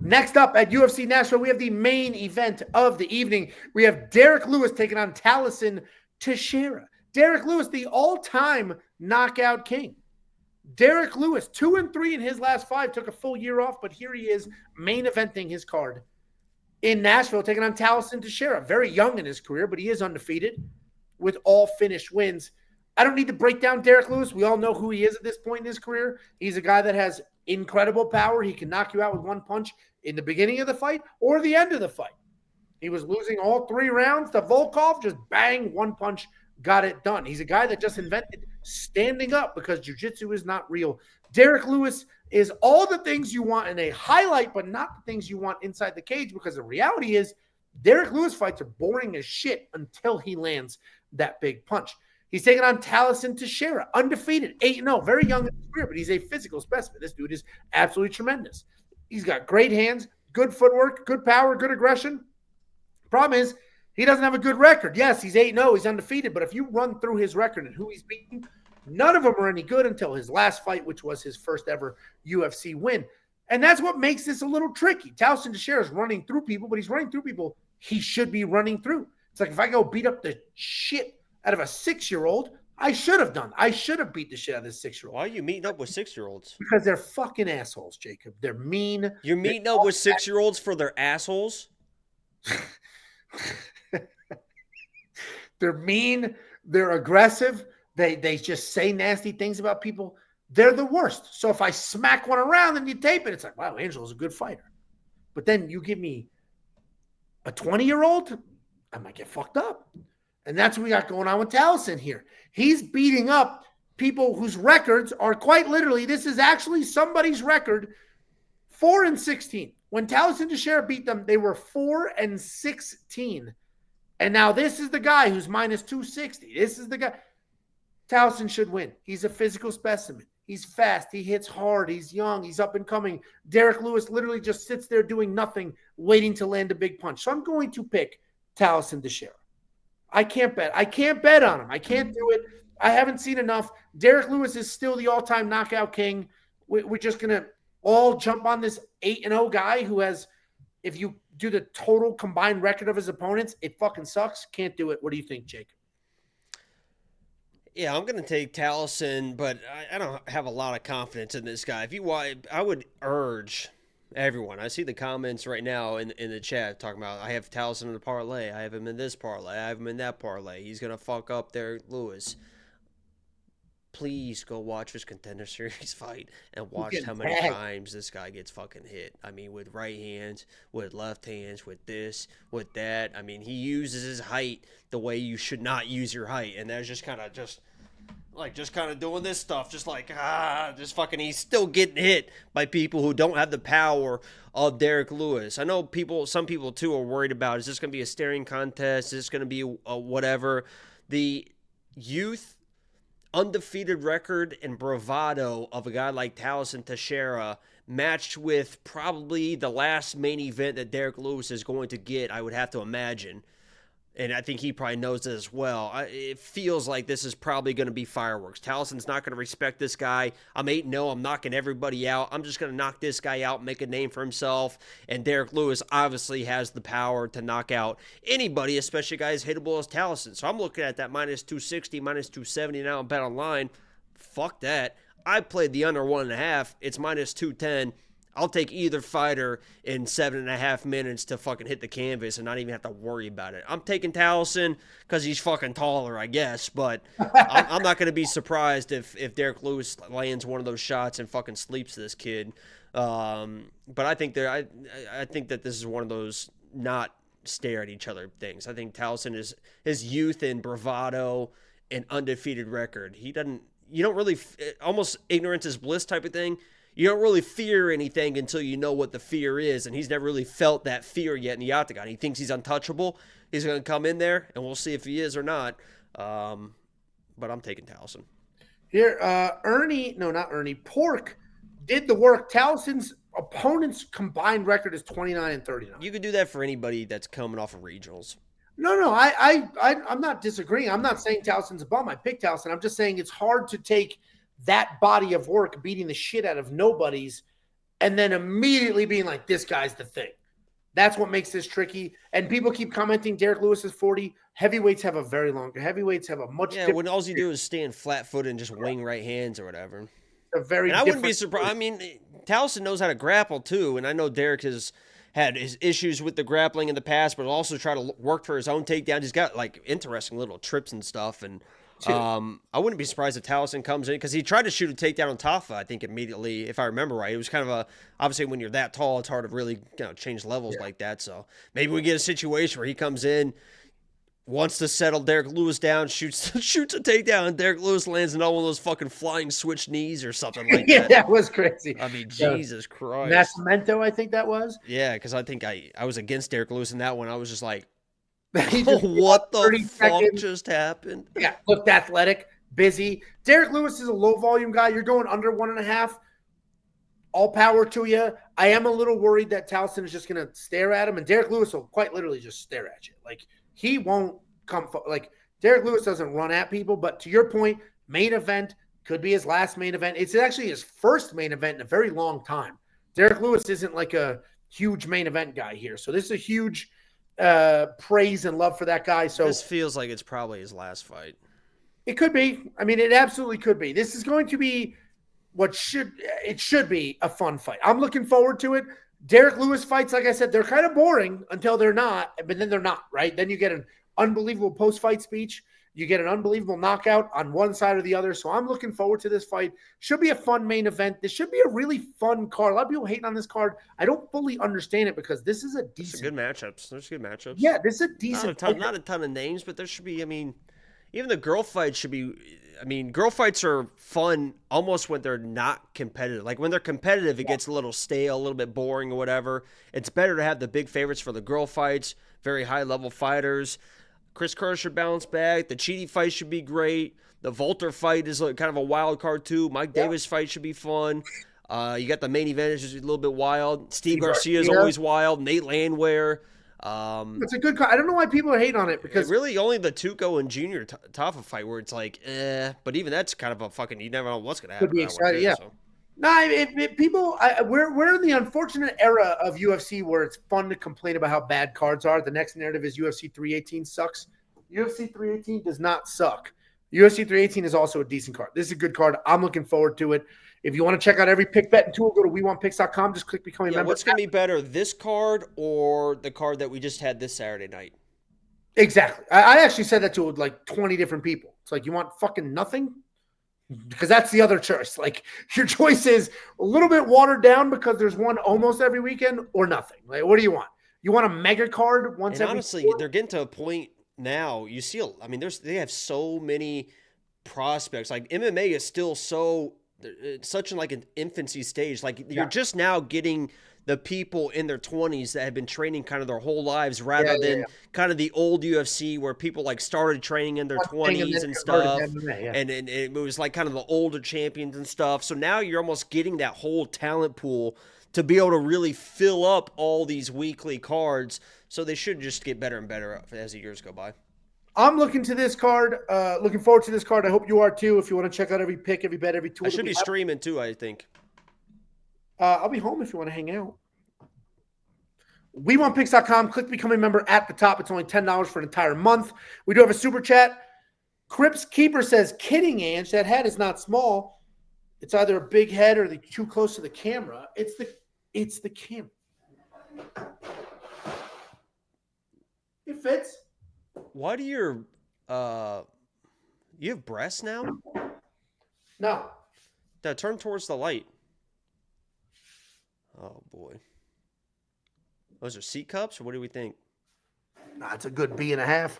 Next up at UFC Nashville, we have the main event of the evening. We have Derrick Lewis taking on Tallison Teixeira. Derrick Lewis, the all-time knockout king. Derrick Lewis, 2-3 in his last 5, took a full year off, but here he is main eventing his card in Nashville, taking on Tallison Teixeira. Very young in his career, but he is undefeated with all finished wins. I don't need to break down Derrick Lewis. We all know who he is at this point in his career. He's a guy that has incredible power. He can knock you out with one punch in the beginning of the fight or the end of the fight. He was losing all 3 rounds to Volkov, just bang, one punch, got it done. He's a guy that just invented standing up because jiu-jitsu is not real. Derrick Lewis is all the things you want in a highlight, but not the things you want inside the cage, because the reality is Derrick Lewis fights are boring as shit until he lands that big punch. He's taking on Tallison Teixeira, undefeated, 8-0, very young in his career, but he's a physical specimen. This dude is absolutely tremendous. He's got great hands, good footwork, good power, good aggression. Problem is, he doesn't have a good record. Yes, he's 8-0, he's undefeated, but if you run through his record and who he's beaten, none of them are any good until his last fight, which was his first ever UFC win. And that's what makes this a little tricky. Tallison Teixeira is running through people, but he's running through people he should be running through. It's like if I go beat up the shit out of a 6-year-old, I should have done. I should have beat the shit out of this 6-year-old. Why are you meeting up with 6-year-olds? Because they're fucking assholes, Jacob. They're mean. You're meeting up with 6-year-olds for their assholes? They're mean. They're aggressive. They just say nasty things about people. They're the worst. So if I smack one around and you tape it, it's like, wow, Angelo's a good fighter. But then you give me a 20-year-old, I might get fucked up. And that's what we got going on with Tallison here. He's beating up people whose records are quite literally, this is actually somebody's record, 4-16. When Tallison Teixeira beat them, they were 4-16. And now this is the guy who's minus 260. This is the guy. Tallison should win. He's a physical specimen. He's fast. He hits hard. He's young. He's up and coming. Derrick Lewis literally just sits there doing nothing, waiting to land a big punch. So I'm going to pick Tallison Teixeira. I can't bet. I can't bet on him. I can't do it. I haven't seen enough. Derrick Lewis is still the all-time knockout king. We're just going to all jump on this 8-0 guy who has, if you do the total combined record of his opponents, it fucking sucks. Can't do it. What do you think, Jake? Yeah, I'm going to take Tallison, but I don't have a lot of confidence in this guy. If you want, I would urge everyone. I see the comments right now in the chat talking about, I have Tallison in the parlay. I have him in this parlay. I have him in that parlay. He's going to fuck up Derrick Lewis. Please go watch his Contender Series fight and watch how many times this guy gets fucking hit. I mean, with right hands, with left hands, with this, with that. I mean, he uses his height the way you should not use your height. And there's just kind of doing this stuff, just fucking, he's still getting hit by people who don't have the power of Derrick Lewis. I know some people too are worried about, is this going to be a staring contest? Is this going to be a whatever? The youth, undefeated record and bravado of a guy like Tallison Teixeira matched with probably the last main event that Derrick Lewis is going to get, I would have to imagine. And I think he probably knows it as well. It feels like this is probably going to be fireworks. Tallison's not going to respect this guy. I'm 8-0. I'm knocking everybody out. I'm just going to knock this guy out, make a name for himself. And Derrick Lewis obviously has the power to knock out anybody, especially guys hittable as Tallison. So I'm looking at that minus 260, minus 270 now on Bet Online. Fuck that. I played the under 1.5. It's minus 210. I'll take either fighter in 7.5 minutes to fucking hit the canvas and not even have to worry about it. I'm taking Tallison because he's fucking taller, I guess, but I'm not going to be surprised if Derrick Lewis lands one of those shots and fucking sleeps this kid. But I think that this is one of those not stare at each other things. I think Tallison is his youth and bravado and undefeated record. You don't really, almost ignorance is bliss type of thing. You don't really fear anything until you know what the fear is, and he's never really felt that fear yet in the octagon. He thinks he's untouchable. He's going to come in there, and we'll see if he is or not. But I'm taking Tallison. Here, Pork did the work. Tallison's opponent's combined record is 29-39. You could do that for anybody that's coming off of regionals. No, I'm not disagreeing. I'm not saying Tallison's a bum. I picked Tallison. I'm just saying it's hard to take that body of work, beating the shit out of nobodies, and then immediately being like, this guy's the thing. That's what makes this tricky. And people keep commenting, Derrick Lewis is 40. Heavyweights have a very long. Heavyweights have a much different. When all you do is stand flat-footed and just wing right hands or whatever. A very and I wouldn't be different. surprised. I mean, Tallison knows how to grapple too, and I know Derrick has had his issues with the grappling in the past, but also try to work for his own takedown. He's got like interesting little trips and stuff, and I wouldn't be surprised if Tallison comes in because he tried to shoot a takedown on Tafa, I think, immediately, if I remember right. It was kind of obviously when you're that tall, it's hard to really change levels like that. So maybe we get a situation where he comes in, wants to settle Derrick Lewis down, shoots a takedown, and Derrick Lewis lands in all one of those fucking flying switch knees or something like that. That was crazy. I mean, Jesus Christ. Nascimento, I think that was. Yeah, because I think I was against Derrick Lewis in that one. I was just like, what the fuck just happened? Yeah, looked athletic, busy. Derrick Lewis is a low volume guy. You're going under 1.5. All power to you. I am a little worried that Tallison is just going to stare at him, and Derrick Lewis will quite literally just stare at you. Like, he won't come like Derrick Lewis doesn't run at people, but to your point, main event could be his last main event. It's actually his first main event in a very long time. Derrick Lewis isn't like a huge main event guy here. So this is a huge praise and love for that guy. So this feels like it's probably his last fight. It could be. I mean, it absolutely could be. This is going to be it should be a fun fight. I'm looking forward to it. Derrick Lewis fights, like I said, they're kind of boring until they're not, but then they're not, right? Then you get an unbelievable post-fight speech. You get an unbelievable knockout on one side or the other. So I'm looking forward to this fight. Should be a fun main event. This should be a really fun card. A lot of people hating on this card. I don't fully understand it because this is a decent. Good matchups. There's good matchups. Yeah, this is a decent. Not a ton of names, but there should be. I mean, even the girl fights should be. I mean, girl fights are fun almost when they're not competitive. Like when they're competitive, it gets a little stale, a little bit boring or whatever. It's better to have the big favorites for the girl fights, very high-level fighters. Chris Kerr should bounce back. The Chidi fight should be great. The Volter fight is kind of a wild card too. Mike Davis fight should be fun. You got the main event is just a little bit wild. Steve Garcia is always wild. Nate Landwehr. It's a good card. I don't know why people are hating on it because really only the Tuco and Junior Tafa fight where it's like, but even that's kind of a fucking you never know what's gonna happen. Could be exciting, yeah. So. No, people, we're in the unfortunate era of UFC where it's fun to complain about how bad cards are. The next narrative is UFC 318 sucks. UFC 318 does not suck. UFC 318 is also a decent card. This is a good card. I'm looking forward to it. If you want to check out every pick, bet, and tool, go to WeWantPicks.com. Just click Become a Member. What's going to be better, this card or the card that we just had this Saturday night? Exactly. I actually said that to like 20 different people. It's like, you want fucking nothing? Because that's the other choice. Like, your choice is a little bit watered down because there's one almost every weekend or nothing. Like, what do you want? You want a mega card once every honestly, they're getting to a point now. You see, I mean, they have so many prospects. Like, MMA is still such in like an infancy stage. Like, you're just now getting the people in their 20s that have been training kind of their whole lives rather than kind of the old UFC where people like started training in their 20s and stuff. And it was like kind of the older champions and stuff. So now you're almost getting that whole talent pool to be able to really fill up all these weekly cards. So they should just get better and better as the years go by. I'm looking to this card, looking forward to this card. I hope you are too. If you want to check out every pick, every bet, every tool. I should be streaming too, I think. I'll be home if you want to hang out. WeWantPicks.com. Click Become a Member at the top. It's only $10 for an entire month. We do have a super chat. Crips Keeper says, kidding, Ange. That head is not small. It's either a big head or too close to the camera. It's the camera. It fits. Why do you have breasts now? No. Now turn towards the light. Oh boy. Those are C cups, or what do we think? Nah, it's a good B and a half.